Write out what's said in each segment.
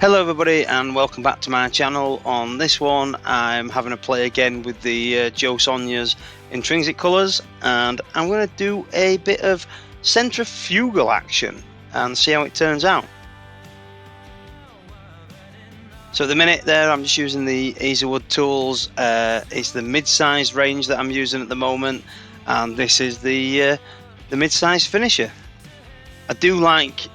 Hello everybody and welcome back to my channel. On this one I'm having a play again with the Joe Sonjas intrinsic colours, and I'm going to do a bit of centrifugal action and see how it turns out. So at the minute there I'm just using the Easy Wood tools. It's the mid-sized range that I'm using at the moment, and this is the mid-sized finisher. I do like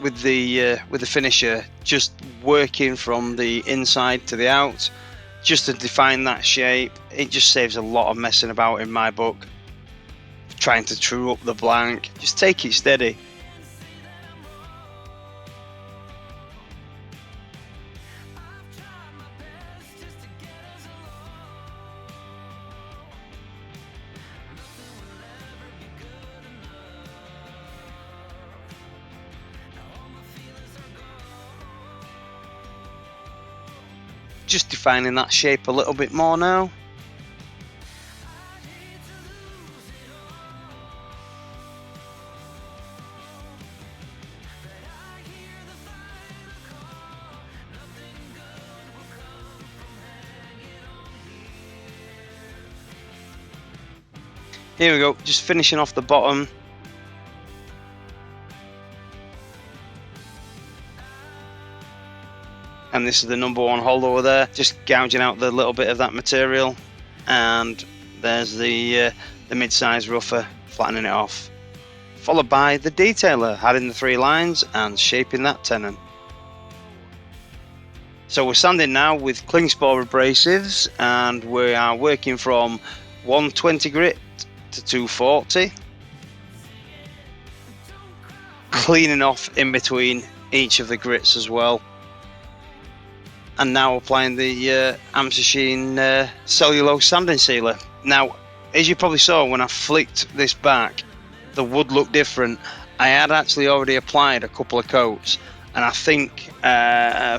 with the finisher just working from the inside to the out, just to define that shape. It just saves a lot of messing about in my book, trying to true up the blank. Just take it steady. Just defining that shape a little bit more now. Here we go, just finishing off the bottom. And this is the number one hole over there, just gouging out the little bit of that material. And there's the mid-size rougher, flattening it off. Followed by the detailer, adding the 3 lines and shaping that tenon. So we're sanding now with Klingspor abrasives, and we are working from 120 grit to 240. Cleaning off in between each of the grits as well. And now applying the Hampshire sheen cellulose sanding sealer. Now, as you probably saw when I flicked this back, the wood looked different. I had actually already applied a couple of coats, and I think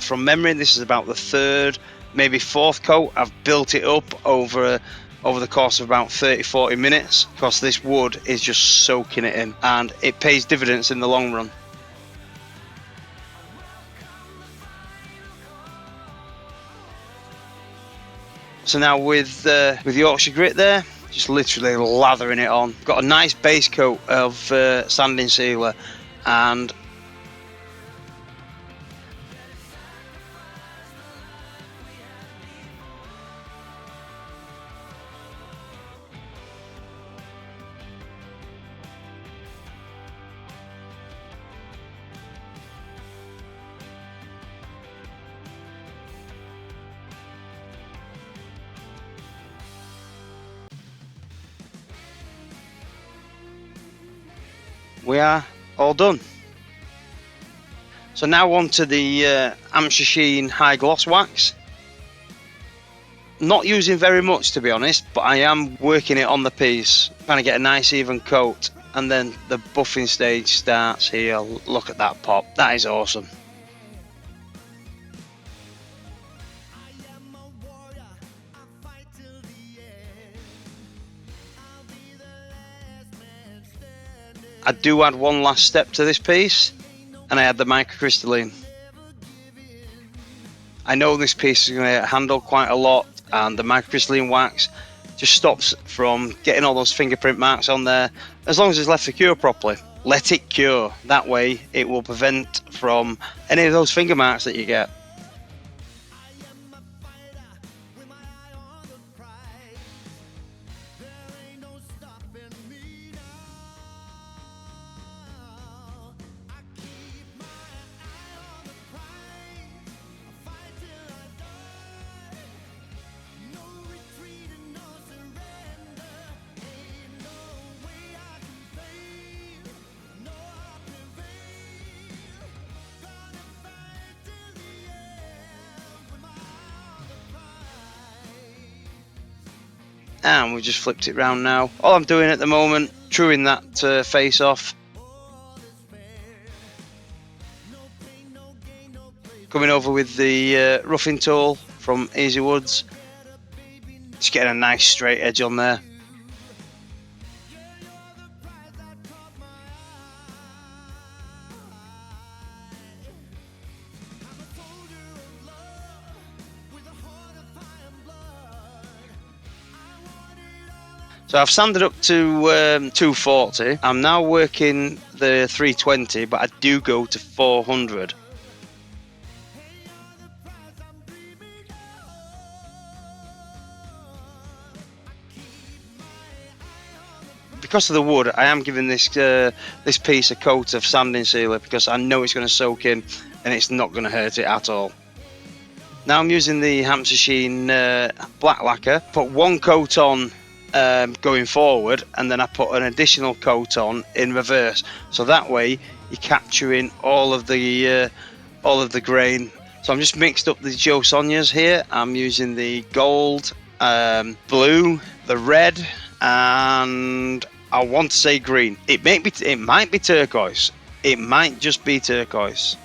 from memory this is about the 3rd, maybe 4th coat. I've built it up over the course of about 30-40 minutes, because this wood is just soaking it in, and it pays dividends in the long run. So now with Yorkshire grit there, just literally lathering it on. Got a nice base coat of sanding sealer, and we are all done. So now on to the Hampshire sheen high gloss wax. Not using very much, to be honest, but I am working it on the piece, trying to get a nice even coat, and then the buffing stage starts here. Look at that pop, that is awesome. I do add one last step to this piece, and I add the microcrystalline. I know this piece is going to handle quite a lot, and the microcrystalline wax just stops from getting all those fingerprint marks on there, as long as it's left to cure properly. Let it cure, that way it will prevent from any of those finger marks that you get. And we just flipped it round now. All I'm doing at the moment, truing that face off. Coming over with the roughing tool from Easy Woods. Just getting a nice straight edge on there. So I've sanded up to 240. I'm now working the 320, but I do go to 400. Because of the wood, I am giving this this piece a coat of sanding sealer because I know it's going to soak in and it's not going to hurt it at all. Now I'm using the Hampshire Sheen black lacquer. Put one coat on going forward, and then I put an additional coat on in reverse. So that way you're capturing all of the grain. So I'm just mixed up the Joe Sonjas here. I'm using the gold, blue, the red, and I want to say green. It might be turquoise. It might just be turquoise.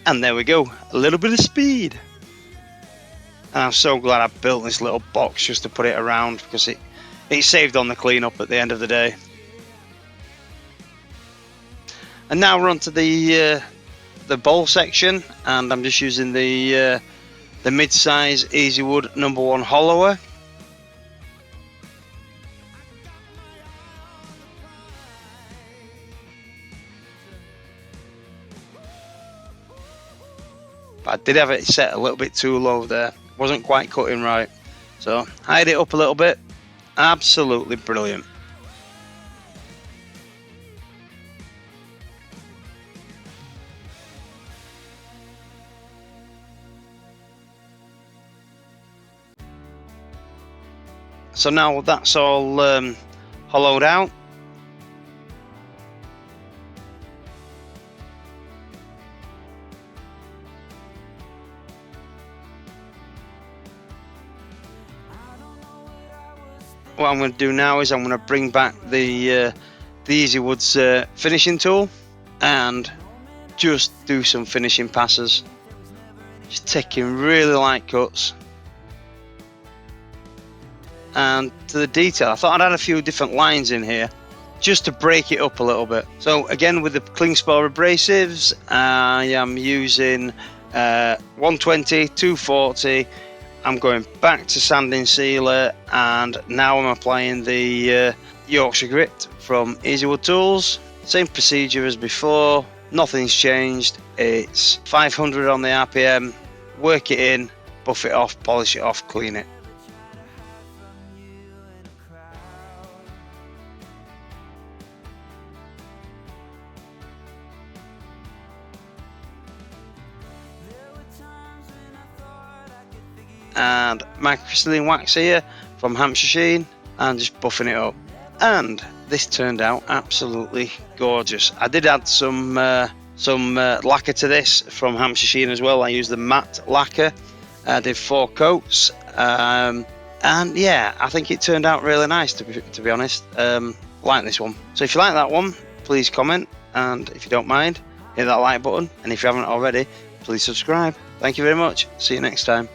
And there we go, a little bit of speed. And I'm so glad I built this little box just to put it around, because it saved on the cleanup at the end of the day. And now we're on to the bowl section, and I'm just using the mid-size Easy Wood #1 hollower. But I did have it set a little bit too low there. Wasn't quite cutting right. So hide it up a little bit. Absolutely brilliant. So now that's all hollowed out. What I'm going to do now is I'm going to bring back the Easy Woods finishing tool and just do some finishing passes. Just taking really light cuts. And to the detail, I thought I'd add a few different lines in here just to break it up a little bit. So again, with the cling spar abrasives, I am using 120, 240. I'm going back to sanding sealer, and now I'm applying the Yorkshire grit from Easy Wood Tools. Same procedure as before, nothing's changed. It's 500 on the RPM, work it in, buff it off, polish it off, clean it. And my crystalline wax here from Hampshire Sheen, and just buffing it up. And this turned out absolutely gorgeous. I did add some lacquer to this from Hampshire Sheen as well. I used the matte lacquer. I did 4 coats, and yeah, I think it turned out really nice, to be honest. Like this one. So if you like that one, please comment, and if you don't mind, hit that like button, and if you haven't already, please subscribe. Thank you very much. See you next time.